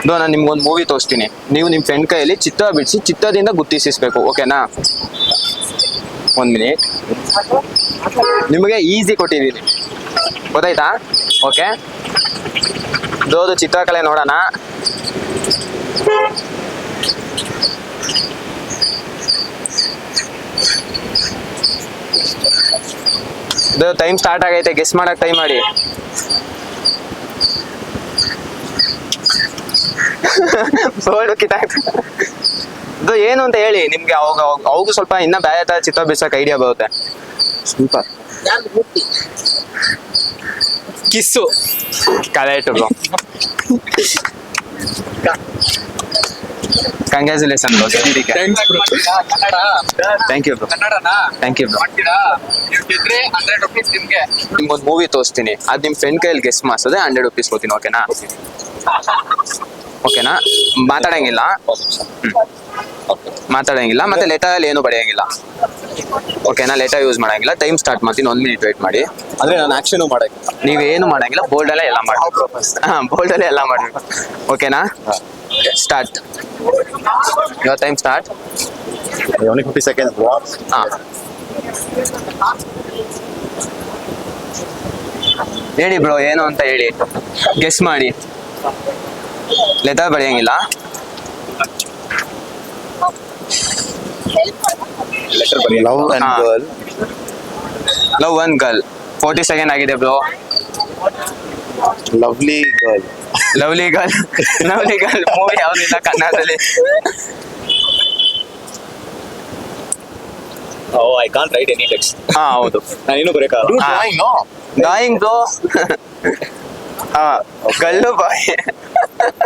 ನಾನು ನಿಮ್ಗೊಂದು ಮೂವಿ ತೋರಿಸ್ತೀನಿ, ನೀವು ನಿಮ್ಮ ಫ್ರೆಂಡ್ ಕೈಯಲ್ಲಿ ಚಿತ್ರ ಬಿಡಿಸಿ ಚಿತ್ರದಿಂದ ಗುರ್ತಿಸಿಸ್ಬೇಕು, ಓಕೆನಾ? 1 ಮಿನಿಟ್. ನಿಮಗೆ ಈಸಿ ಕೊಟ್ಟಿದ್ದೀನಿ, ಗೊತ್ತಾಯ್ತಾ? ಓಕೆ, ಇದು ಚಿತ್ರಕಲೆ ನೋಡೋಣ. ಇದು ಟೈಮ್ ಸ್ಟಾರ್ಟ್ ಆಗೈತೆ, ಗೆಸ್ ಮಾಡಕ್ ಟೈಮ್ ಮಾಡಿ. ಇದು ಏನು ಅಂತ ಹೇಳಿ, ನಿಮ್ಗೆ ಅವಾಗ ಸ್ವಲ್ಪ ಇನ್ನ ಬೇರೆ ತರ ಚಿತ್ರ ಬಿಡ್ಸಕ್ ಐಡಿಯಾ ಬರುತ್ತೆ. ಸ್ವಲ್ಪ ಕಿಸ್ಸು ಕರೆಕ್ಟ್ ಬ್ರೋ. ಕಂಗ್ರ್ಯಾಚುಲೇಷನ್ ಬ್ರೋ, ಗೆದ್ದಿದ್ದಕ್ಕೆ. Thank you bro, thank you bro. ನಿಮ್ಗೊಂದು ಮೂವಿ ತೋರಿಸ್ತೀನಿ, ಅದು ನಿಮ್ಮ ಫ್ರೆಂಡ್ ಕೈಯಲ್ಲಿ ಗೆಸ್ ಮಾಡಿಸೋದೆ 100 ರೂಪೀಸ್ ಕೊಡ್ತೀನಿ, ಓಕೆನಾ? ಓಕೆನಾ? ಮಾತಾಡಂಗಿಲ್ಲ, ಮಾತಾಡಂಗಿಲ್ಲ, ಮತ್ತೆ ಲೆಟರ್ ಅಲ್ಲಿ ಏನು ಬರೆಯಂಗಿಲ್ಲ, ಓಕೆನಾ? ಲೆಟರ್ ಯೂಸ್ ಮಾಡಂಗಿಲ್ಲ. ಟೈಮ್ ಸ್ಟಾರ್ಟ್ ಮಾಡ್ತೀನಿ, 1 ಮಿನಿಟ್ ವೇಟ್ ಮಾಡಿ. ಅಂದ್ರೆ ನಾನು ಆಕ್ಷನ್ ಮಾಡಂಗಿಲ್ಲ, ನೀವೇನು ಮಾಡಂಗಿಲ್ಲ, ಬೋಲ್ಡ್ ಅಲ್ಲೇ ಎಲ್ಲ ಮಾಡ್ಬೇಕು. ಬೋಲ್ಡ್ ಅಲ್ಲೇ ಎಲ್ಲ ಮಾಡ್ಬೇಕು, ಓಕೆನಾ? Start. Your time start. only 50 seconds. ಹೇಳಿ ಬ್ರೋ, ಏನು ಅಂತ ಹೇಳಿ, ಗೆಸ್ ಮಾಡಿ. ಲೆಟರ್ ಬರೆಯಂಗಿಲ್ಲ. Love and girl. Love one girl. 40 second ಆಗಿದೆ bro. Lovely girl. Lovely girl. Lovely girl movie ಯಾವ್ದು ಇಲ್ಲ ಕನ್ನಡದಲ್ಲಿ. Oh, I can't write any text. ಹಾ ಹೌದು, ನಾನೇನು ಬರೆಯಕ್ಕಾಗಲ್ಲ. No. Drawing bro. Girl boy.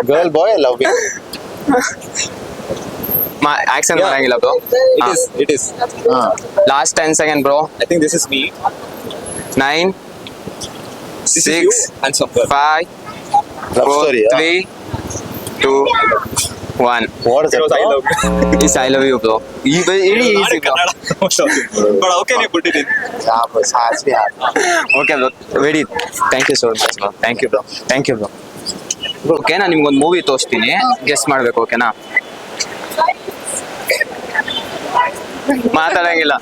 Girl, boy, loving. Action ಮಾಡಂಗಿಲ್ಲ bro. It is. Last 10 second bro. I think this is me. 9, This is 6, you and some girl. 5, Love 4, story, 3, 2, 1. What is it? I love you bro. Really easy bro. But how can you put it in? Yeah, but has we had. Okay bro, very thank you so much bro. Thank you bro. Thank you bro. Okay, ನಾನು ನಿಮ್ಗೊಂದು movie ತೋರಿಸ್ತೀನಿ, guess ಮಾಡ್ಬೇಕು, ಓಕೆನಾ? ಮಾತಾಡಂಗಿಲ್ಲ.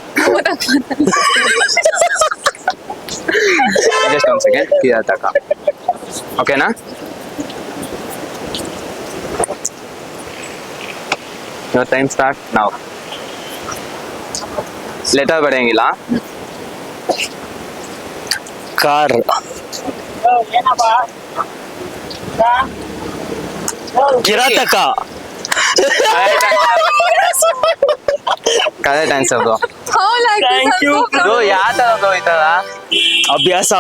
Just 1 second ಕೇಳ್ತಕ್ಕ, ಓಕೆನಾ? Your time start now. Letter ಬರೆಯಂಗಿಲ್ಲ. Car. Kirathaka. Correct answer bro. Thank you bro, ಯಾವ ತರ bro ಈ ತರ? ಅಭ್ಯಾಸ.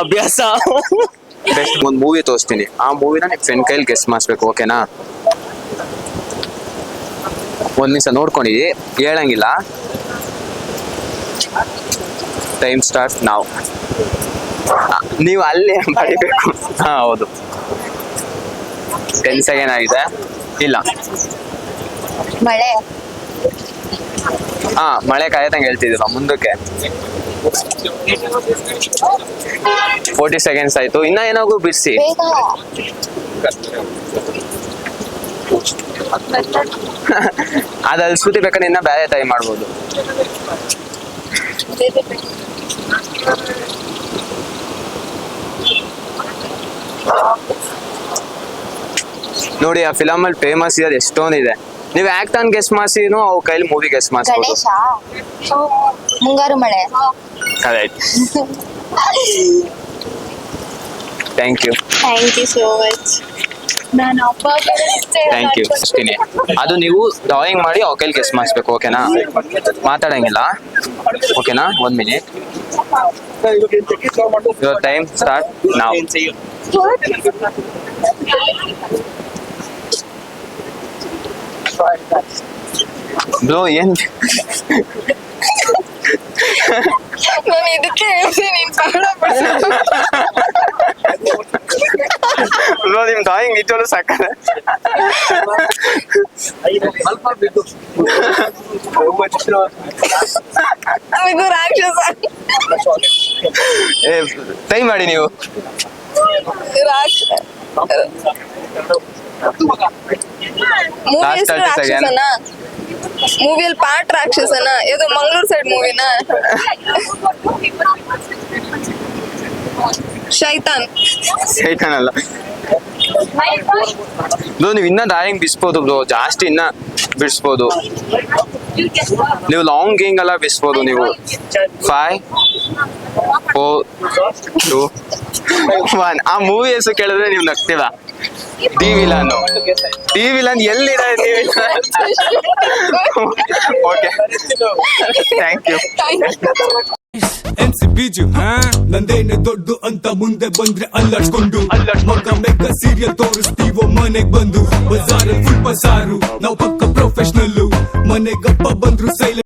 ಬೆಸ್ಟ್ ಒಂದು ಮೂವಿ ತೋರಿಸ್ತೀನಿ, ಆ ಮೂವಿನ ನಿಮ್ಮ ಫ್ರೆಂಡ್ ಕೈಯಲ್ಲಿ ಗೆಸ್ ಮಾಡಿಸ್ಬೇಕು, ಓಕೆನಾ? ಒಂದ್ ನಿಮಿಷ ನೋಡ್ಕೊಂಡಿದ್ದಿ, ಹೇಳಂಗಿಲ್ಲ. ಟೈಮ್ ಸ್ಟಾರ್ಟ್ ನಾವು. ನೀವು ಅಲ್ಲಿ ಬಡಿಬೇಕು. ಹಾ ಹೌದು. 10 ಸೆಕೆಂಡ್ ಆಗಿದೆ. ಇಲ್ಲ, ಮಳೆ. ಹಾ ಮಳೆ ಕಾಯತಂಗೆ ಹೇಳ್ತಿದ್ದೀರ ಮುಂದಕ್ಕೆ. 40 ಸೆಕೆಂಡ್ಸ್ ಆಯ್ತು, ಇನ್ನ ಏನಾಗೂ ಬಿಡಿಸಿ. ಅದಲ್ಲಿ ಶ್ರುತಿ ಬೇಕಾದ್ರೆ ಇನ್ನ ಬೇರೆ ಟೈಮ್ ಮಾಡ್ಬೋದು. ನೋಡಿ, ಆ ಫಿಲಮ್ ಅಲ್ಲಿ ಫೇಮಸ್ ಇರೋದು ಎಷ್ಟೊಂದಿದೆ. ನೀವು ಆಕ್ಟ್ ಆನ್ ಗೆಸ್ ಮಾಡಿಸಿನೂ ಅವ್ರ ಕೈಲಿ ಮೂವಿ ಗೆಸ್ ಮಾಡಿಸ್ಬೋದು. Ganesha, Mungaru Male. Correct. Thank you. Thank you so much. ನಾನು ಥ್ಯಾಂಕ್ ಯು. ಅಷ್ಟೇನೆ, ಅದು ನೀವು ಡ್ರಾಯಿಂಗ್ ಮಾಡಿ ಅವ್ರ ಕೈಲಿ ಗೆಸ್ ಮಾಡಿಸ್ಬೇಕು, ಓಕೆನಾ? ಮಾತಾಡಂಗಿಲ್ಲ, ಓಕೆನಾ? 1 ಮಿನಿಟ್. ಯುವರ್ ಟೈಮ್ ಸ್ಟಾರ್ಟ್ ನಾವು. ಬ್ರೋ ಏನ್ ನಾನು ಇದಕ್ಕೆ ನೀನ್ ಕನ್ನಡ ಬ್ರೋ, ನಿಮ್ ಡ್ರಾಯಿಂಗ್ ನಿಜವಲ್ಲೂ ಸಾಕಲ್ಲ. ಇದು ರಾಕ್ಷಸ. ಟ್ರೈ ಮಾಡಿ ನೀವು. ರಾಕ್ಷಸ ಮೂವಿ Last ಹೆಸರು 30 seconds. ರಾಕ್ಷಸನ ಮೂವಿಯಲ್ಲಿ ಪಾರ್ಟ್ ರಾಕ್ಷಸನ ಇದು ಮಂಗಳೂರು ಸೈಡ್ ಮೂವಿನ ಶೈತಾನ್ ಸೈತಾನ್ ಅಲ್ಲ ಬ್ರೋ ನೀವು ಇನ್ನ ದಾರಿಂಗ್ ಬಿಡಿಸ್ಬೋದು ಬ್ರೋ ಜಾಸ್ತಿ ಇನ್ನ ಬಿಡಿಸ್ಬೋದು ನೀವು ಲಾಂಗ್ ಗೇಂಗ್ ಎಲ್ಲ ಬಿಡಿಸ್ಬೋದು ನೀವು 5 4 2 1 ಆ ಮೂವಿ ಹೆಸರು ಕೇಳಿದ್ರೆ ನೀವು ನಗ್ತೀರಾ ಡಿ ವಿಲನ್ ಎಲ್ಲಿದೆ ಓಕೆ ಥ್ಯಾಂಕ್ ಯು ಎನ್ಸಿ ಬೀಜು ನಂದೇನೆ ದೊಡ್ಡ ಅಂತ ಮುಂದೆ ಬಂದ್ರೆ ಅಲ್ಲಾಡ್ಕೊಂಡು ಮಗ ಮೆಕ್ಕ ಸೀರಿಯಲ್ ತೋರಿಸ್ತೀವೋ ಮನೆಗ್ ಬಂದು ಬಜಾರಲ್ಲಿ ಫುಲ್ ಬಸಾರು ನಾವು ಪಕ್ಕ ಪ್ರೊಫೆಷನಲ್ಲು ಮನೆಗಪ್ಪ ಬಂದ್ರು ಸೈಲೆಂಟ್